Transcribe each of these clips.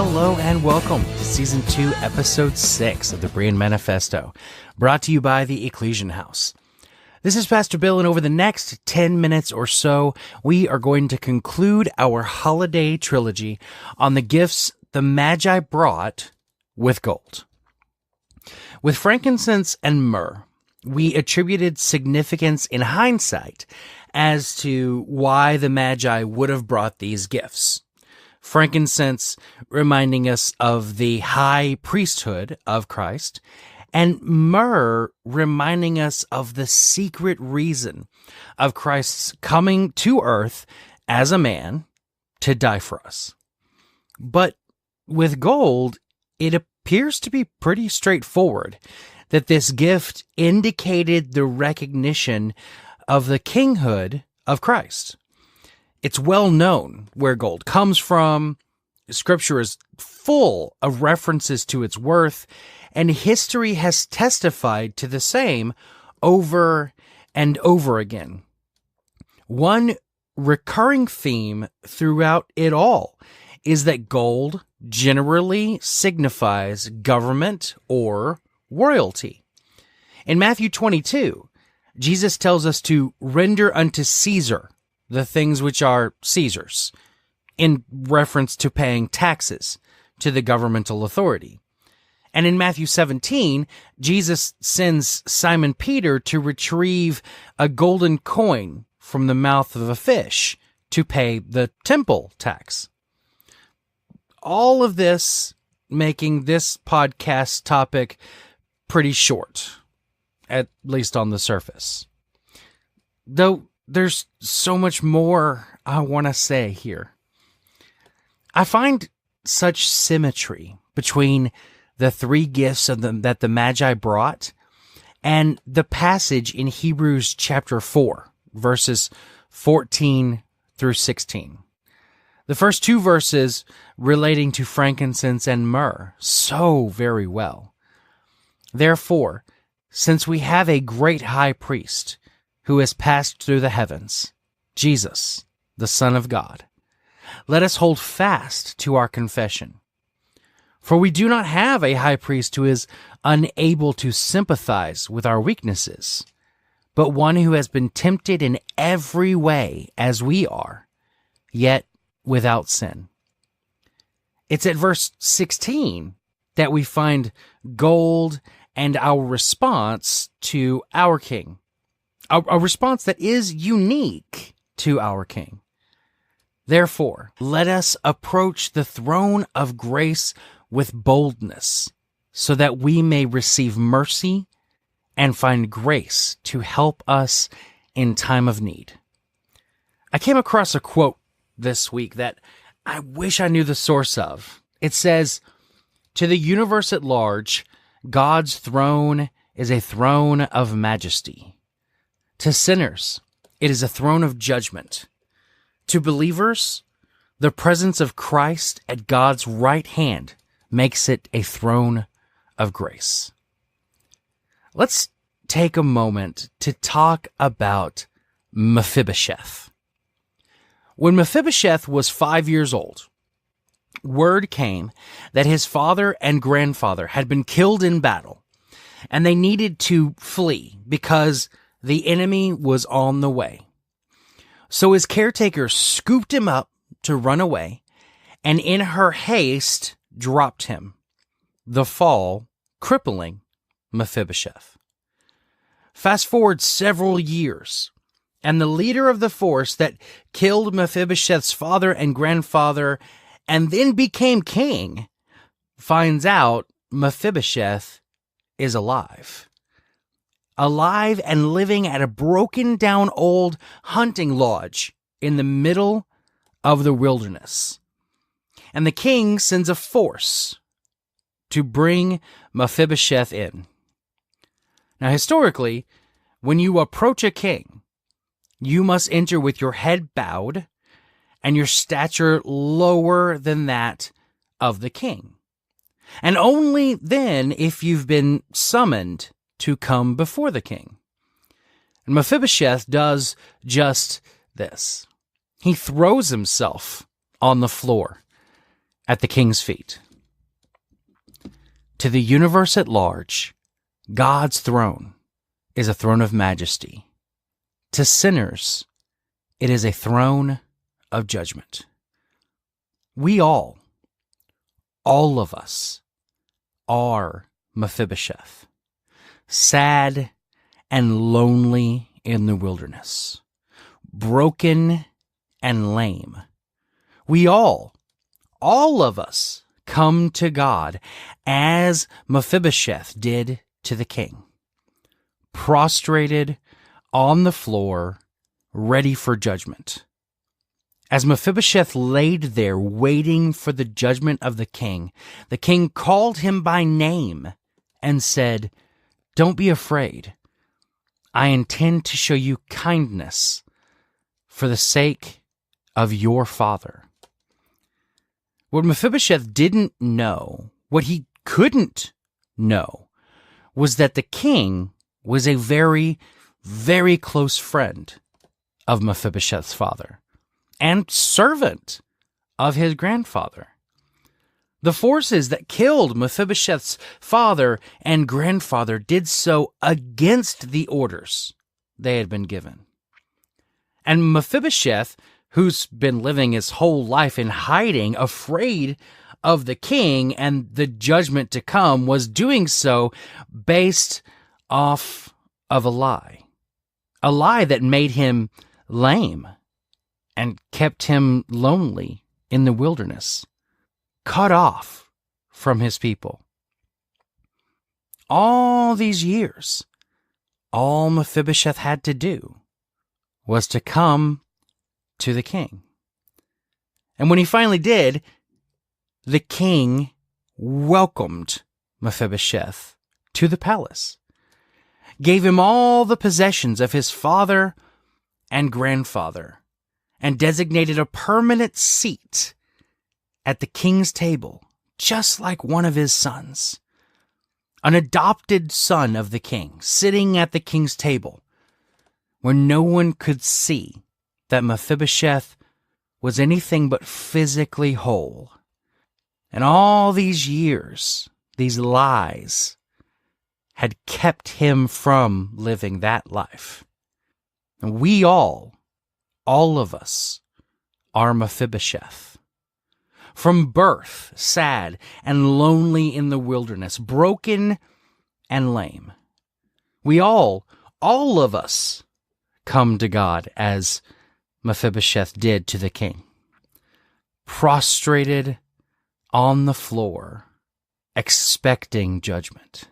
Hello and welcome to Season 2, Episode 6 of the Berean Manifesto, brought to you by the Ekklesian House. This is Pastor Bill, and over the next 10 minutes or so, we are going to conclude our holiday trilogy on the gifts the Magi brought with gold. With frankincense and myrrh, we attributed significance in hindsight as to why the Magi would have brought these gifts. Frankincense reminding us of the high priesthood of Christ, and myrrh reminding us of the secret reason of Christ's coming to earth as a man to die for us. But with gold, it appears to be pretty straightforward that this gift indicated the recognition of the kinghood of Christ. It's well known where gold comes from. Scripture is full of references to its worth, and history has testified to the same over and over again. One recurring theme throughout it all is that gold generally signifies government or royalty. In Matthew 22, Jesus tells us to render unto Caesar the things which are Caesar's, in reference to paying taxes to the governmental authority. And in Matthew 17, Jesus sends Simon Peter to retrieve a golden coin from the mouth of a fish to pay the temple tax. All of this making this podcast topic pretty short, at least on the surface. Though there's so much more I want to say here. I find such symmetry between the three gifts that the Magi brought and the passage in Hebrews chapter 4, verses 14 through 16. The first two verses relating to frankincense and myrrh so very well. Therefore, since we have a great high priest who has passed through the heavens, Jesus, the Son of God, let us hold fast to our confession. For we do not have a high priest who is unable to sympathize with our weaknesses, but one who has been tempted in every way as we are, yet without sin. It's at verse 16 that we find gold and our response to our King. A response that is unique to our King. Therefore, let us approach the throne of grace with boldness, so that we may receive mercy and find grace to help us in time of need. I came across a quote this week that I wish I knew the source of. It says, "To the universe at large, God's throne is a throne of majesty. To sinners, it is a throne of judgment. To believers, the presence of Christ at God's right hand makes it a throne of grace." Let's take a moment to talk about Mephibosheth. When Mephibosheth was 5 years old, word came that his father and grandfather had been killed in battle, and they needed to flee because the enemy was on the way. So his caretaker scooped him up to run away, and in her haste dropped him, the fall crippling Mephibosheth. Fast forward several years, and the leader of the force that killed Mephibosheth's father and grandfather and then became king finds out Mephibosheth is alive. Alive and living at a broken down old hunting lodge in the middle of the wilderness. And the king sends a force to bring Mephibosheth in. Now, historically, when you approach a king, you must enter with your head bowed and your stature lower than that of the king. And only then if you've been summoned to come before the king. And Mephibosheth does just this. He throws himself on the floor at the king's feet. To the universe at large, God's throne is a throne of majesty. To sinners, it is a throne of judgment. We all of us, are Mephibosheth, sad and lonely in the wilderness, broken and lame. We all of us, come to God as Mephibosheth did to the king, prostrated on the floor, ready for judgment. As Mephibosheth laid there waiting for the judgment of the king called him by name and said, "Don't be afraid. I intend to show you kindness for the sake of your father." What Mephibosheth didn't know, what he couldn't know, was that the king was a very, very close friend of Mephibosheth's father and servant of his grandfather. The forces that killed Mephibosheth's father and grandfather did so against the orders they had been given. And Mephibosheth, who's been living his whole life in hiding, afraid of the king and the judgment to come, was doing so based off of a lie that made him lame and kept him lonely in the wilderness, cut off from his people. All these years, all Mephibosheth had to do was to come to the king. And when he finally did, the king welcomed Mephibosheth to the palace, gave him all the possessions of his father and grandfather, and designated a permanent seat at the king's table, just like one of his sons. An adopted son of the king, sitting at the king's table, where no one could see that Mephibosheth was anything but physically whole. And all these years, these lies, had kept him from living that life. And we all of us, are Mephibosheth. From birth, sad and lonely in the wilderness, broken and lame. We all of us, come to God as Mephibosheth did to the king, prostrated on the floor, expecting judgment.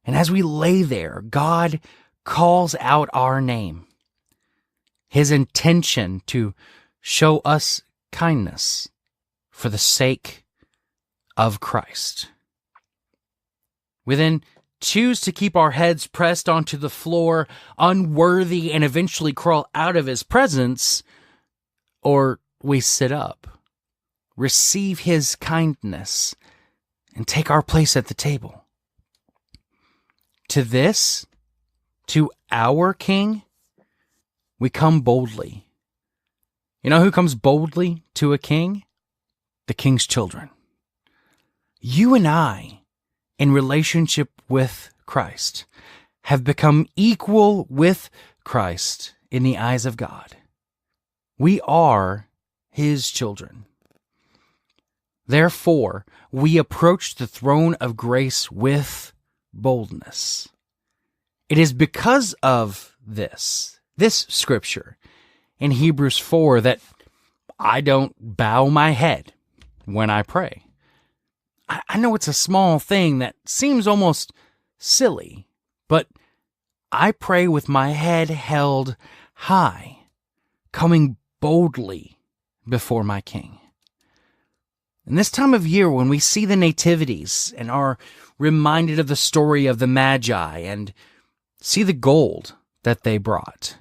And as we lay there, God calls out our name, his intention to show us kindness for the sake of Christ. We then choose to keep our heads pressed onto the floor, unworthy, and eventually crawl out of his presence, or we sit up, receive his kindness, and take our place at the table. To our King, we come boldly. You know who comes boldly to a king? The king's children. You and I, in relationship with Christ, have become equal with Christ in the eyes of God. We are his children. Therefore, we approach the throne of grace with boldness. It is because of this scripture in Hebrews 4 that I don't bow my head when I pray. I know it's a small thing that seems almost silly, but I pray with my head held high, coming boldly before my King. And this time of year, when we see the nativities and are reminded of the story of the Magi and see the gold that they brought,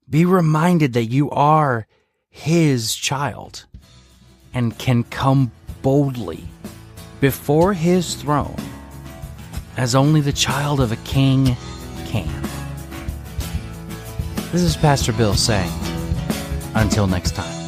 be reminded that you are his child and can come boldly before his throne as only the child of a king can. This is Pastor Bill saying, until next time.